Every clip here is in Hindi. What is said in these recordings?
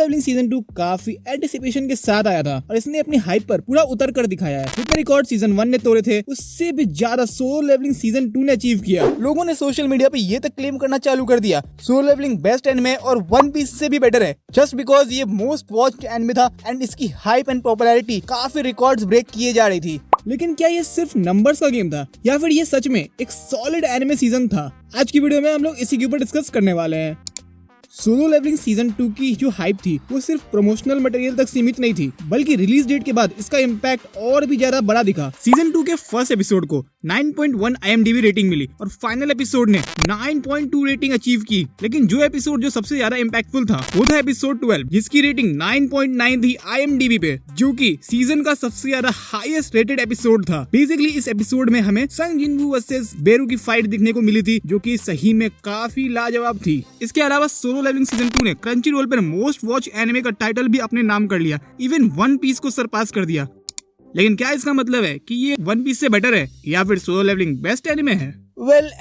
लेवलिंग सीजन 2 काफी एंटिसिपेशन के साथ आया था और इसने अपनी हाइप पर पूरा उतर कर दिखाया है। जितने रिकॉर्ड सीजन 1 ने तोड़े थे उससे भी ज्यादा सोलो लेवलिंग सीजन 2 ने अचीव किया। लोगों ने सोशल मीडिया पे ये तक क्लेम करना चालू कर दिया सोलो लेवलिंग बेस्ट एनिमे और वन पीस से भी बेटर है, जस्ट बिकॉज ये मोस्ट वॉच्ड एनिमे था एंड इसकी हाइप एंड पॉपुलैरिटी काफी रिकॉर्ड्स ब्रेक किए जा रही थी। लेकिन क्या ये सिर्फ नंबर्स का गेम था या फिर ये सच में एक सॉलिड एनिमे सीजन था? आज की वीडियो में हम लोग इसी के ऊपर डिस्कस करने वाले हैं। सोलो लेवलिंग सीजन 2 की जो हाइप थी वो सिर्फ प्रमोशनल मटेरियल तक सीमित नहीं थी, बल्कि रिलीज डेट के बाद इसका इम्पैक्ट और भी ज्यादा बड़ा दिखा। सीजन 2 के फर्स्ट एपिसोड को 9.1 IMDb रेटिंग मिली और फाइनल एपिसोड ने 9.2 रेटिंग अचीव की। लेकिन जो एपिसोड जो सबसे ज्यादा इम्पैक्टफुल था वो था एपिसोड 12, जिसकी रेटिंग 9.9 थी IMDb पे, जो कि सीजन का सबसे ज्यादा हाईएस्ट रेटेड एपिसोड था। बेसिकली इस एपिसोड में हमें संग जिनवू वर्सेस बेरू की फाइट दिखने को मिली थी, जो कि सही में काफी लाजवाब थी। इसके अलावा सोलो लेवलिंग सीजन 2 ने क्रंची रोल पर मोस्ट वॉच एनिमे का टाइटल भी अपने नाम कर लिया, इवन वन पीस को सरपास कर दिया। लेकिन क्या इसका मतलब है कि ये वन पीस से बेटर है या फिर सोलो लेवलिंग बेस्ट एनिमे है?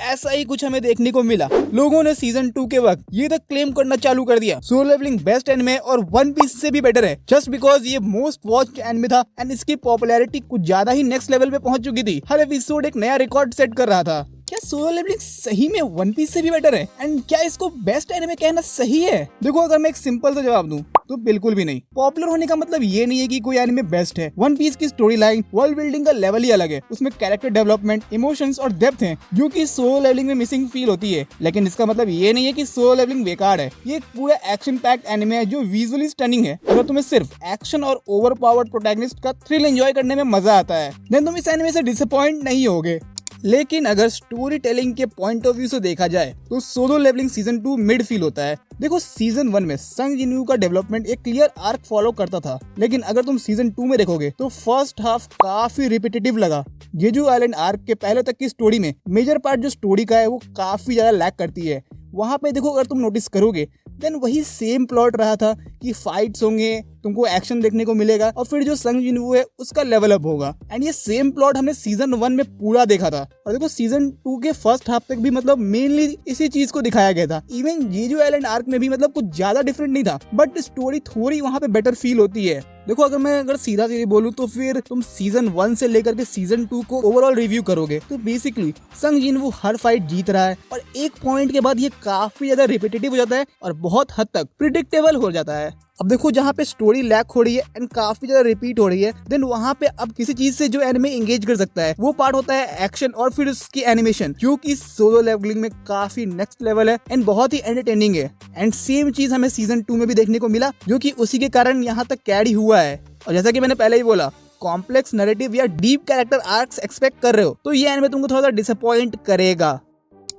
ऐसा ही कुछ हमें देखने को मिला। लोगों ने सीजन 2 के वक्त ये तक क्लेम करना चालू कर दिया सोलो लेवलिंग बेस्ट एनिमे और वन पीस से भी बेटर है, जस्ट बिकॉज ये मोस्ट वॉच्ड एनिमे था एंड इसकी पॉपुलैरिटी कुछ ज्यादा ही नेक्स्ट लेवल पे पहुंच चुकी थी। हर एपिसोड एक नया रिकॉर्ड सेट कर रहा था। क्या सोलो लेवलिंग सही में वन पीस से भी बेटर है एंड क्या इसको बेस्ट एनिमे कहना सही है? देखो, अगर मैं एक सिंपल सा जवाब दूं तो बिल्कुल भी नहीं। पॉपुलर होने का मतलब ये नहीं है कि कोई एनिमे बेस्ट है। वन पीस की स्टोरी लाइन, वर्ल्ड बिल्डिंग का लेवल ही अलग है, उसमें कैरेक्टर डेवलपमेंट, इमोशंस और डेप्थ है जो कि सोलो लेवलिंग में मिसिंग फील होती है। लेकिन इसका मतलब ये नहीं है कि सोलो लेवलिंग बेकार है। ये एक पूरा एक्शन पैक्ड एनिमे है जो विजुअली स्टनिंग है। अगर तुम्हें सिर्फ एक्शन और ओवर पावर्ड प्रोटैगनिस्ट का थ्रिल एंजॉय करने में मजा आता है देन तुम इस एनिमे से डिसअपॉइंट नहीं होगे। लेकिन अगर स्टोरी टेलिंग के पॉइंट ऑफ व्यू से देखा जाए तो solo leveling season 2 mid feel होता है। देखो, सीजन 1 में संग जिनवू का डेवलपमेंट एक क्लियर आर्क फॉलो करता था, लेकिन अगर तुम सीजन 2 में देखोगे तो फर्स्ट हाफ काफी रिपीटेटिव लगा। जेजू आइलैंड आर्क के पहले तक की स्टोरी में मेजर पार्ट जो स्टोरी का है वो काफी ज्यादा लैक करती है। वहाँ पे देखो, अगर तुम नोटिस करोगे देन वही सेम प्लॉट रहा था कि फाइट्स होंगे, तुमको एक्शन देखने को मिलेगा और फिर जो संग जिनवू है उसका लेवल अप होगा। एंड ये सेम प्लॉट हमने सीजन 1 में पूरा देखा था। और देखो, सीजन 2 के फर्स्ट हाफ तक भी मतलब मेनली इसी चीज को दिखाया गया था। इवन जेजू आइलैंड आर्क में भी मतलब कुछ ज्यादा डिफरेंट नहीं था, बट स्टोरी थोड़ी वहाँ पे बेटर फील होती है। देखो, अगर सीधा सीधे बोलूं तो फिर तुम सीजन 1 से लेकर के सीजन 2 को ओवरऑल रिव्यू करोगे तो बेसिकली संग जिनवू हर फाइट जीत रहा है और एक पॉइंट के बाद ये काफी ज्यादा रिपीटेटिव हो जाता है और बहुत हद तक प्रिडिक्टेबल हो जाता है। अब देखो, जहाँ पे स्टोरी लैक हो रही है एंड काफी ज्यादा रिपीट हो रही है देन वहाँ पे अब किसी चीज से जो एनिमे एंगेज कर सकता है वो पार्ट होता है एक्शन और फिर उसकी एनिमेशन, जो कि सोलो लेवलिंग में काफी नेक्स्ट लेवल है एंड बहुत ही एंटरटेनिंग है। एंड सेम चीज हमें सीजन 2 में भी देखने को मिला, जो कि उसी के कारण यहाँ तक कैरी हुआ है। और जैसा कि मैंने पहले ही बोला, कॉम्प्लेक्स नैरेटिव या डीप कैरेक्टर आर्क्स एक्सपेक्ट कर रहे हो तो ये एनिमे तुमको थोड़ा सा डिसअपॉइंट करेगा।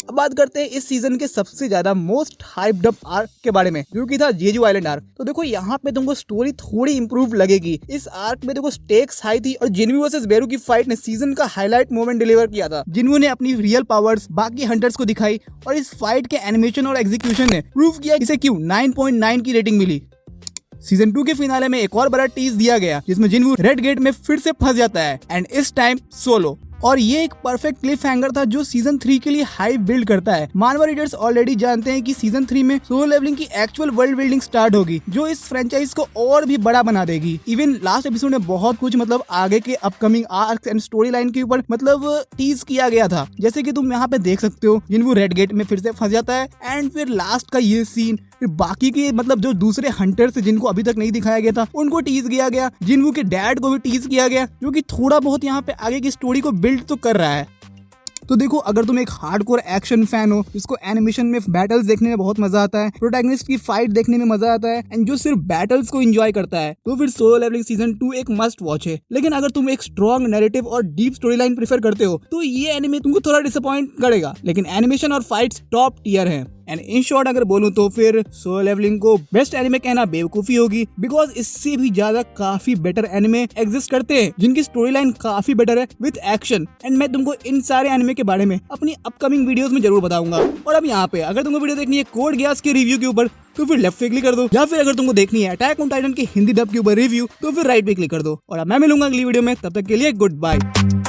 अब बात करते हैं इस सीजन के सबसे ज्यादा मोस्ट हाइप्ड अप आर्क के बारे में, जो कि था जेजू आइलैंड आर्क। तो देखो, यहाँ पे तुमको स्टोरी थोड़ी इंप्रूव लगेगी। इस आर्क में देखो स्टेक्स हाई थी और जिनवू वर्सेस बेरू की फाइट ने सीजन का हाईलाइट मोमेंट डिलीवर किया था। जिनवू ने अपनी रियल पावर्स बाकी हंटर्स को दिखाई और इस फाइट के एनिमेशन और एग्जीक्यूशन ने प्रूव किया इसे क्यों 9.9 की रेटिंग मिली। सीजन 2 के फिनाले में एक और बड़ा टीज दिया गया जिसमें जिनवू रेड गेट में फिर से फंस जाता है एंड इस टाइम सोलो। और ये एक परफेक्ट क्लिफ हैंगर था जो सीजन 3 के लिए हाइप बिल्ड करता है। मानवा रीडर्स ऑलरेडी जानते हैं कि सीजन 3 में सोलो लेवलिंग की एक्चुअल वर्ल्ड बिल्डिंग स्टार्ट होगी, जो इस फ्रेंचाइज को और भी बड़ा बना देगी। इवन लास्ट एपिसोड में बहुत कुछ मतलब आगे के upcoming arcs and story line के ऊपर मतलब टीज किया गया था, जैसे कि तुम यहाँ पे देख सकते हो जिनवू रेड गेट में फिर से फंस जाता है एंड फिर लास्ट का ये सीन, फिर बाकी के मतलब जो दूसरे हंटर्स जिनको अभी तक नहीं दिखाया गया था उनको टीज किया गया, जिनवू के डैड को भी टीज किया गया, जो कि थोड़ा बहुत यहाँ पे आगे की स्टोरी को बिल्ड तो कर रहा है। तो देखो, अगर तुम एक हार्डकोर एक्शन फैन हो जिसको एनिमेशन में बैटल्स देखने में बहुत मजा आता है, प्रोटैगनिस्ट की फाइट देखने में मजा आता है एंड जो सिर्फ बैटल्स को एंजॉय करता है, तो फिर सोलो लेवलिंग सीजन 2 एक मस्ट वॉच है। लेकिन अगर तुम एक स्ट्रॉन्ग नैरेटिव और डीप स्टोरी लाइन प्रेफर करते हो तो ये एनिमे तुमको थोड़ा डिसअपॉइंट करेगा, लेकिन एनिमेशन और फाइट्स टॉप टियर है। एंड इन शॉर्ट अगर बोलूं तो फिर सोलो लेवलिंग को बेस्ट एनिमे कहना बेवकूफी होगी, बिकॉज इससे भी ज्यादा काफी बेटर एनिमे एग्जिस्ट करते हैं जिनकी स्टोरी लाइन काफी बेटर है विद एक्शन। एंड मैं तुमको इन सारे एनिमे के बारे में अपनी अपकमिंग वीडियोस में जरूर बताऊंगा। और अब यहाँ पे अगर तुमको वीडियो देखनी है कोड गियास के रिव्यू के ऊपर तो फिर लेफ्ट पे क्लिक कर दो, या फिर अगर तुमको देखनी है अटैक ऑन टाइटन के हिंदी डब के ऊपर रिव्यू तो फिर राइट पे क्लिक कर दो। और अब मैं मिलूंगा अगली वीडियो में, तब तक के लिए गुड बाय।